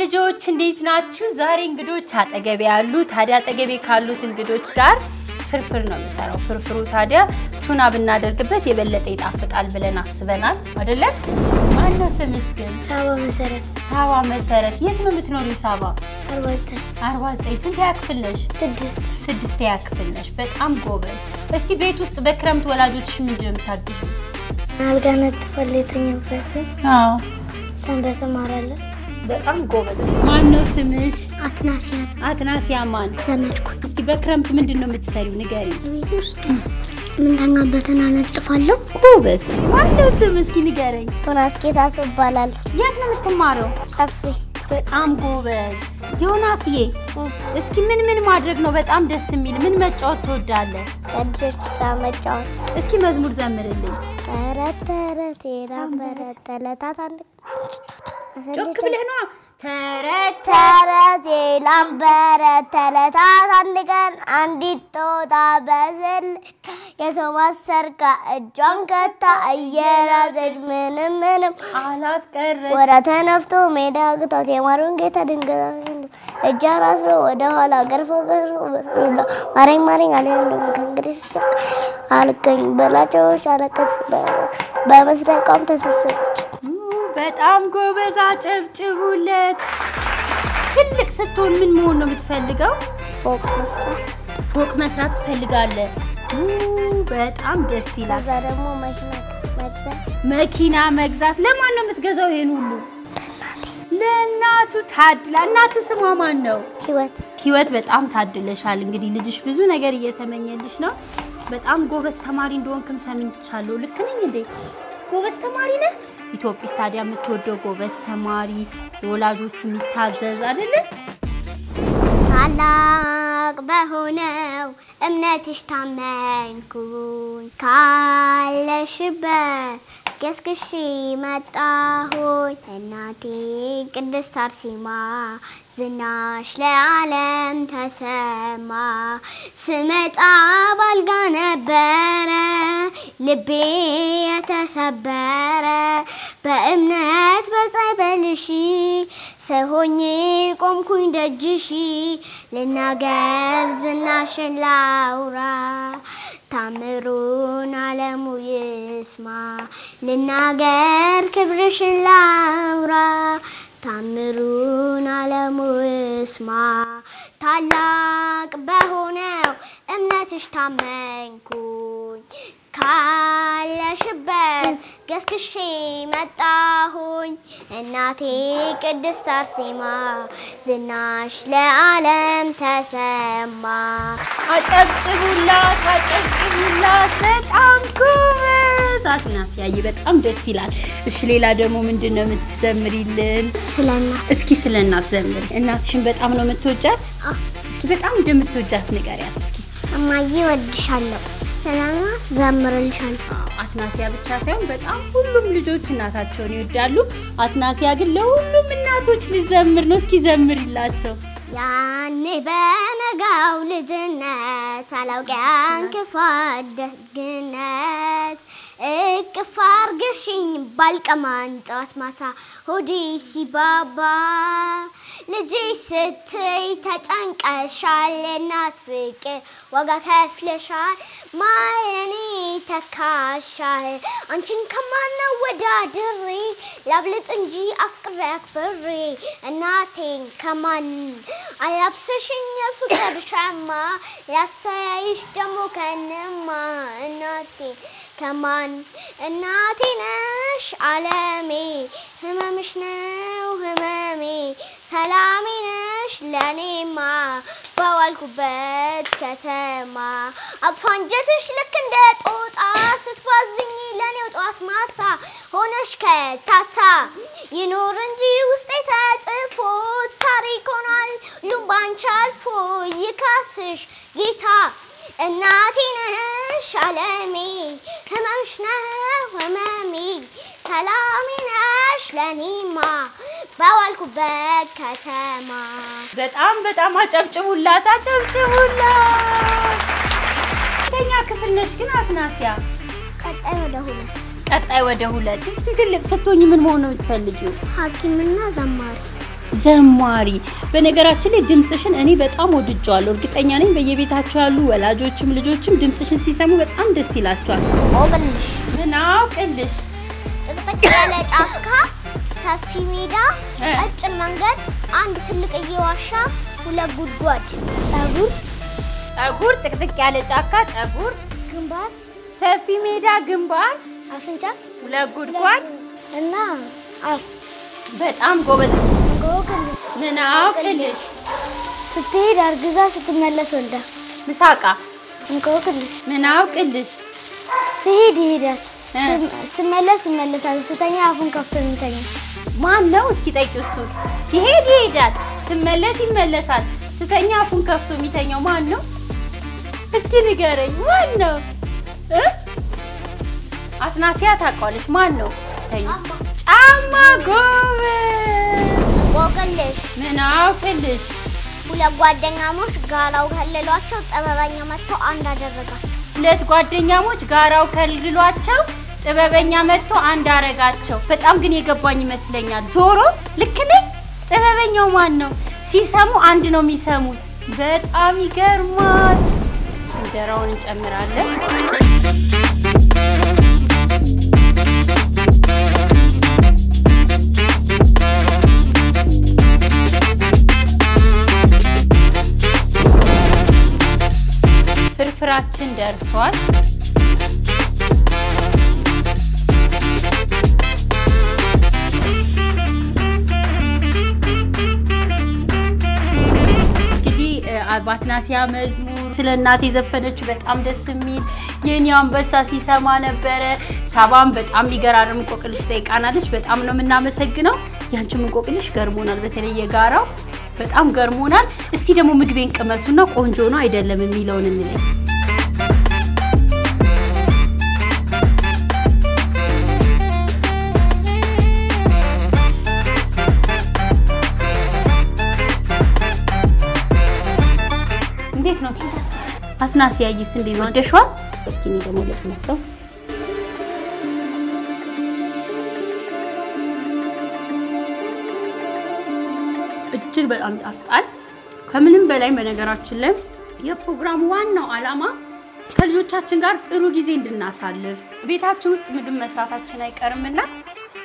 ልጆች እንዴት ናችሁ? ዛሬ እንግዶች አጠገቤ ያሉ ታዲያ አጠገቤ ካሉት እንግዶች ጋር ፍርፍር ነው የምሰራው። ፍርፍሩ ታዲያ ቱና ብናደርግበት የበለጠ ይጣፍጣል ብለን አስበናል አይደለ? ማነው ስምሽ ግን? ሳባ መሰረት። ሳባ መሰረት። የት ነው የምትኖሪው ሳባ? 49 ስንት ያክፍል ነሽ? 6 ያክፍል ነሽ። በጣም ጎበዝ። እስቲ ቤት ውስጥ በክረምት ወላጆችሽ ምንድን ነው የምታግዙ? አልጋ ነጥፋለሁ የተኛሁበትን። ሰንበት እማራለሁ። በጣም ጎበዝ። ማነው ስምሽ? አትናሲያ ማን? ዘመድኩ። እስቲ በክረምት ምንድነው የምትሰሪው? ንገሪ። ቤት ውስጥ ምንተኛበትን አነጥፋለሁ። ጎበዝ። ማነው ስም? እስኪ ንገረኝ። ዮናስጌታ እባላለሁ። የት ነው የምትማረው? ጨፌ። በጣም ጎበዝ። ዮናስዬ እስኪ ምን ማድረግ ነው በጣም ደስ የሚል? ምን መጫወት ትወዳለህ? ከልጆች ጋር መጫወት። እስኪ መዝሙር ዘምርልኝ። ተረት ተረት የላምበረት ተለታት አንድ ጮክ ብለህ ነው። ተረት ተረት የላምበረት ተለታት አንድ ቀን አንዲት ጦጣ በዝል የሰው ማሰርካ እጇን ከታ እየራዘች ምንም አላስቀረች ወደ ተነፍቶ ሜዳ ግታት የማሩን ጌታ ድንገት እጇን አስሮ ወደ ኋላ ገርፎ ማረኝ አለ። እንደውም ከእንግዲህ አልገኝ በላቸው አለቀስ በመስረቃም ተሰሰች። በጣም ጎበዝ። አጨብጭቡለት። ትልቅ ስትሆን ምን መሆን ነው የምትፈልገው? ፎቅ መስራት ትፈልጋለህ? በጣም ደስ ይላል። ከዛ ደግሞ መኪና መግዛት። ለማን ነው የምትገዛው ይሄን ሁሉ? ለእናቱ ታድላ። እናት ስሟ ማን ነው? ህይወት። በጣም ታድለሻል። እንግዲህ ልጅሽ ብዙ ነገር እየተመኘልሽ ነው። በጣም ጎበዝ ተማሪ እንደሆንክም ሰምቻለሁ። ልክ ነኝ እንዴ? ጎበዝ ተማሪ ነህ? ኢትዮጵያ ታዲያ የምትወደው ጎበዝ ተማሪ ወላጆቹ የሚታዘዝ አይደለ? ታላቅ በሆነው እምነትሽ ታመንኩኝ ካለሽበት ገስግሼ መጣሁኝ እናቴ ቅድስት አርሴማ ዝናሽ ለዓለም ተሰማ። ስመጣ ባልጋ ነበረ ልቤ የተሰበረ በእምነት በጸበልሽ ሰሆኜ ቆምኩኝ ደጅሽ ልናገር ዝናሽን ላውራ ታምሩን ዓለሙ ይስማ ልናገር ክብርሽን ላውራ ታምሩን ዓለሙ ይስማ። ታላቅ በሆነው እምነትሽ ታመንኩኝ ካለሽበት ገስግሼ መጣሁኝ እናቴ ቅድስት አርሴማ ዝናሽ ለዓለም ተሰማ። አጨብጭቡላት። በጣም ጎበዝ አትናሲያ። በጣም ደስ ይላል። እሺ ሌላ ደግሞ ምንድነው የምትዘምሪልን? ስለናት። እስኪ ስለናት ዘምሪ። እናትሽን በጣም ነው የምትወጃት? እስኪ በጣም እንደምትወጃት ንገሪያት እስኪ። እማዬ እወድሻለሁ ስለናት ዘምርልሻለሁ። አትናሲያ ብቻ ሳይሆን በጣም ሁሉም ልጆች እናታቸውን ይወዳሉ። አትናሲያ ግን ለሁሉም እናቶች ልዘምር ነው። እስኪ ዘምሪላቸው። ያኔ በነጋው ልጅነት አላውቅ ያንክፋት ደግነት እቅፍ አርገሽኝ ባልቀማን ጠዋት ማታ ሆዴ ሲባባ ልጄ ስትይ ተጨንቀሻል እናት ፍቅር ዋጋ ከፍለሻል ማየኔ ተካሻል አንቺን ከማነው ወዳድሬ ላብልጥ እንጂ አፍቅሬ አክብሬ እናቴን ከማን አላብሰሽኝ ፍቅር ሻማ ያስተያይሽ ደሞ ከነማ እናቴ ከማን እናቴ ነሽ ዓለሜ ህመምሽ ነው ህመሜ ሰላሜ ነሽ ለኔማ በዋልኩበት ከተማ አፋንጀትሽ ልክ እንደ ጦጣ ስትባዝኝ ለኔው ጧት ማታ ሆነሽ ከታታ ይኖር እንጂ ውስጤ ተጽፎ ታሪክ ሆኗል ሉምባንቻ አልፎ ይካስሽ ጌታ እናቴ ነሽ ዓለሜ ህመምሽ ነው ህመሜ ሰላሜ ነሽ ለኔማ በዋልኩበት ከተማ። በጣም አጨብጭቡላት። ከኛ ክፍል ነሽ ግን አትናሲያ? ቀጣይ ወደ ሁለት። እስቲ ትልቅ ስትሆኚ ምን መሆን ነው የምትፈልጊው? ሐኪምና ዘማሪ። ዘማሪ በነገራችን ላይ ድምጽሽን እኔ በጣም ወድጃለሁ እርግጠኛ ነኝ በየቤታቸው ያሉ ወላጆችም ልጆችም ድምጽሽን ሲሰሙ በጣም ደስ ይላቸዋል ኦቅልሽ ምን አውቅልሽ ጥቅጥቅ ያለ ጫካ ሰፊ ሜዳ ቀጭን መንገድ አንድ ትልቅዬ ዋሻ ሁለት ጉድጓድ ጸጉር ጥቅጥቅ ያለ ጫካ ጸጉር ግንባር ሰፊ ሜዳ ግንባር አፍንጫ ሁለት ጉድጓድ እና አፍ በጣም ጎበዝ ኦቅልሽ ምን አውቅልሽ ስትሄድ አርግዛ ስትመለስ ወልዳ ምሳቃ ኦቅልሽ ምን አውቅልሽ ሲሄድ ይሄዳል ስመለሳል ስተኛ አፉን ከፍቶ የሚተኛ ማን ነው እስኪ ጠይቂው እሱ ሲሄድ ይሄዳል ስመለስ ይመለሳል ስተኛ አፉን ከፍቶ የሚተኛው ማን ነው እስኪ ንገረኝ ማን ነው አትናሲያ ታውቃለሽ ማን ነው ጫማ ጎበዝ ኦቅልሽ ምን አውቅልሽ ሁለት ጓደኛሞች ጋራው ከለሏቸው ጥበበኛ መጥቶ አንድ አደረጋቸው ሁለት ጓደኛሞች ጋራው ከልሏቸው ጥበበኛ መጥቶ አንድ አረጋቸው በጣም ግን የገባኝ ይመስለኛል ጆሮ ልክ ነኝ ጥበበኛው ማን ነው ሲሰሙ አንድ ነው የሚሰሙት በጣም ይገርማል እንጀራውን እንጨምራለን ፍርፍራችን ደርሷል አባትናሲያ መዝሙር ስለናቴ ዘፈነች በጣም ደስ የሚል የኔው አንበሳ ሲሰማ ነበር ሳባም በጣም ሊገራርም ቆቅልሽ ጠይቃናለች በጣም ነው እናመሰግነው ያንቺም ቆቅልሽ ገርሞናል በተለይ የጋራው በጣም ገርሞናል እስቲ ደግሞ ምግቤን ቅመሱና ቆንጆ ነው አይደለም የሚለውን እንለይ እንዴት ነው አትናሲያ ይስ እንዴት ነው ደሽዋል እስኪ ነው ደግሞ ለተነሳው እጅግ በጣም ያጣል ከምንም በላይ በነገራችን ላይ የፕሮግራሙ ዋናው ዓላማ ከልጆቻችን ጋር ጥሩ ጊዜ እንድናሳልፍ ቤታችን ውስጥ ምግብ መስራታችን አይቀርምና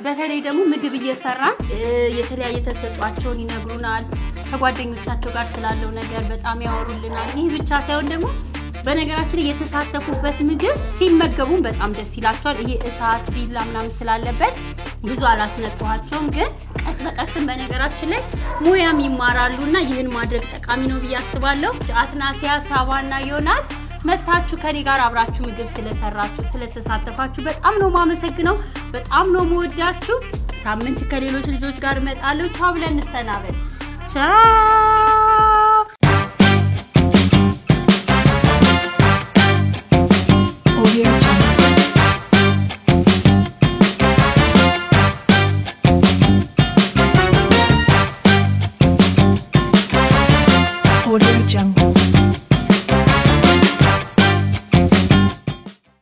በተለይ ደግሞ ምግብ እየሰራን የተለያየ ተሰጧቸውን ይነግሩናል ከጓደኞቻቸው ጋር ስላለው ነገር በጣም ያወሩልናል ይህ ብቻ ሳይሆን ደግሞ በነገራችን ላይ የተሳተፉበት ምግብ ሲመገቡን በጣም ደስ ይላቸዋል ይሄ እሳት ቢላ ምናምን ስላለበት ብዙ አላስነጥቷቸውም ግን ቀስ በቀስም በነገራችን ላይ ሙያም ይማራሉና ይህን ማድረግ ጠቃሚ ነው ብዬ አስባለሁ አትናሲያ ሳባና ዮናስ መታችሁ ከኔ ጋር አብራችሁ ምግብ ስለሰራችሁ ስለተሳተፋችሁ በጣም ነው ማመሰግነው በጣም ነው መወዳችሁ ሳምንት ከሌሎች ልጆች ጋር እመጣለሁ ቻው ብለን እንሰናበት ቻው